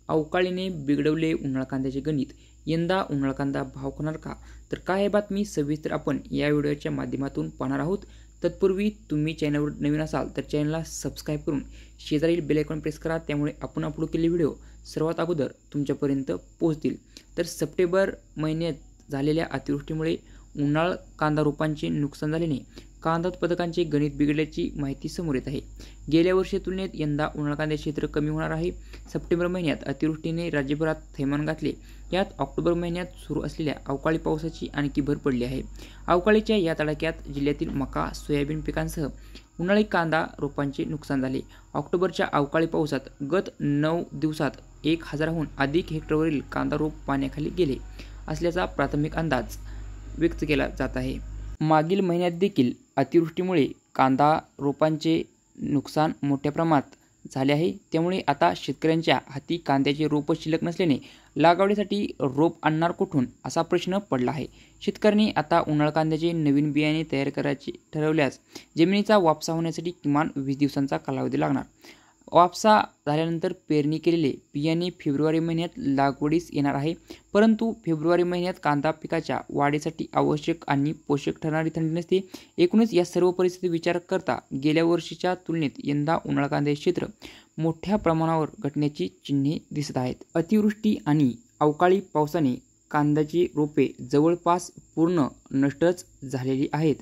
अवकाळीने बिघडवले उन्हाळ कांद्याचे गणित, यंदा उन्हाळ कांदा भाव खाणार का? तर काय आहे बातमी सविस्तर आपण या व्हिडिओच्या माध्यमातून पाहणार आहोत। तत्पूर्वी तुम्ही चॅनलवर नवीन असाल तर चॅनलला सबस्क्राइब करून शेजारील बेल आयकॉन प्रेस करा, त्यामुळे आपण अपलोड केलेले व्हिडिओ सर्वात अगोदर तुमच्यापर्यंत पोहोचतील। तर सप्टेंबर महिन्यात झालेल्या अतिवृष्टीमुळे उन्हाळ कांदा रोपांचे नुकसान झाल्याने कांदा उत्पादकांचे गणित बिघडल्याची माहिती समोर येत आहे। गेल्या वर्षी तुलनेत यंदा उन्हाळ कांद्याचे क्षेत्र कमी होणार आहे। सप्टेंबर महिन्यात अतिवृष्टीने राज्यभरात थैमान घातले, यात ऑक्टोबर महिन्यात सुरू असलेल्या अवकाळी पावसाची आणखी भर पडली आहे। अवकाळीच्या या तडाख्यात जिल्ह्यातील मका, सोयाबीन पिकांसह उन्हाळी कांदा रोपांचे नुकसान झाले। ऑक्टोबरच्या अवकाळी पावसात गत 9 दिवसात 1000हून अधिक हेक्टरवरील कांदा रोप पाण्याखाली गेले असल्याचा प्राथमिक अंदाज व्यक्त केला जात आहे। मागील महिन्यात देखील अतिवृष्टीमुळे कांदा रोपांचे नुकसान मोठ्या प्रमाणात झाले आहे, त्यामुळे आता शेतकऱ्यांच्या हाती कांद्याचे रोप शिल्लक नसल्याने लागवडीसाठी रोप आणणार कुठून असा प्रश्न पडला आहे। शेतकऱ्यांनी आता उन्हाळ कांद्याचे नवीन बियाणे तयार करायचे ठरवल्यास जमिनीचा वापसा होण्यासाठी किमान 20 दिवसांचा कालावधी लागणार। वापसा झाल्यानंतर पेरणी केलेले बियाणे फेब्रुवारी महिन्यात लागवडीस येणार आहे, परंतु फेब्रुवारी महिन्यात कांदा पिकाच्या वाढीसाठी आवश्यक आणि पोषक ठरणारी थंडी नसते। एकूणच या सर्व परिस्थिती विचार करता गेल्या वर्षीच्या तुलनेत यंदा उन्हाळ कांद्याचे क्षेत्र मोठ्या प्रमाणावर घटण्याची चिन्हे दिसत आहेत। अतिवृष्टी आणि अवकाळी पावसाने कांद्याची रोपे जवळपास पूर्ण नष्टच झालेली आहेत,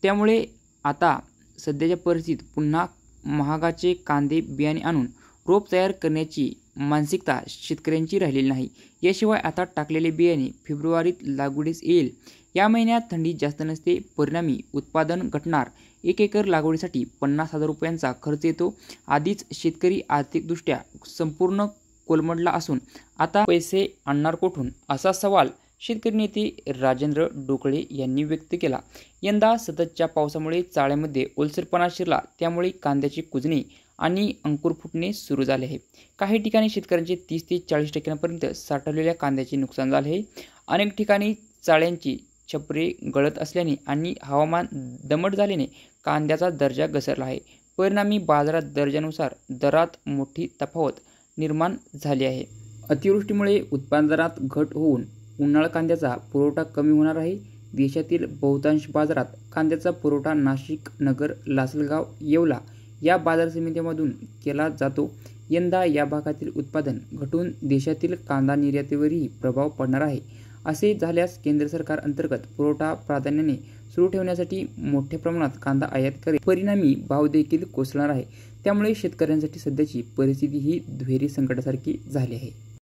त्यामुळे आता सध्याच्या परिस्थितीत पुन्हा महागाचे कांदे बियाणे आणून रोप तयार करण्याची मानसिकता शेतकऱ्यांची राहिलेली नाही। याशिवाय आता टाकलेले बियाणे फेब्रुवारीत लागवडीस येईल, या महिन्यात थंडी जास्त नसते, परिणामी उत्पादन घटणार। 1 एकर लागवडीसाठी 50,000 रुपयांचा खर्च येतो। आधीच शेतकरी आर्थिकदृष्ट्या संपूर्ण कोलमडला असून आता पैसे आणणार कुठून असा सवाल शेतकरी नेते राजेंद्र डोकळे यांनी व्यक्त केला। यंदा सततच्या पावसामुळे चाळ्यामध्ये ओलसरपणा शिरला, त्यामुळे कांद्याची कुजणी आणि अंकुर फुटणे सुरू झाले आहे। काही ठिकाणी शेतकऱ्यांचे 30 ते 40% साठवलेल्या कांद्याचे नुकसान झाले आहे। अनेक ठिकाणी चाळ्यांची छपरे गळत असल्याने आणि हवामान दमट झाल्याने कांद्याचा दर्जा घसरला आहे। परिणामी बाजारात दर्जानुसार दरात मोठी तफावत निर्माण झाली आहे। अतिवृष्टीमुळे उत्पादनात घट होऊन उन्हाळ कांद्याचा पुरवठा कमी होणार आहे। देशातील बहुतांश बाजारात कांद्याचा पुरवठा नाशिक, नगर, लासलगाव, येवला या बाजार समित्यांमधून केला जातो। यंदा या भागातील उत्पादन घटून देशातील कांदा निर्यातीवरही प्रभाव पडणार आहे। असे झाल्यास केंद्र सरकार अंतर्गत पुरवठा प्राधान्याने सुरू ठेवण्यासाठी मोठ्या प्रमाणात कांदा आयात करेल, परिणामी भाव देखील कोसळणार आहे। त्यामुळे शेतकऱ्यांसाठी सध्याची परिस्थिती ही दुहेरी संकटासारखी झाली आहे।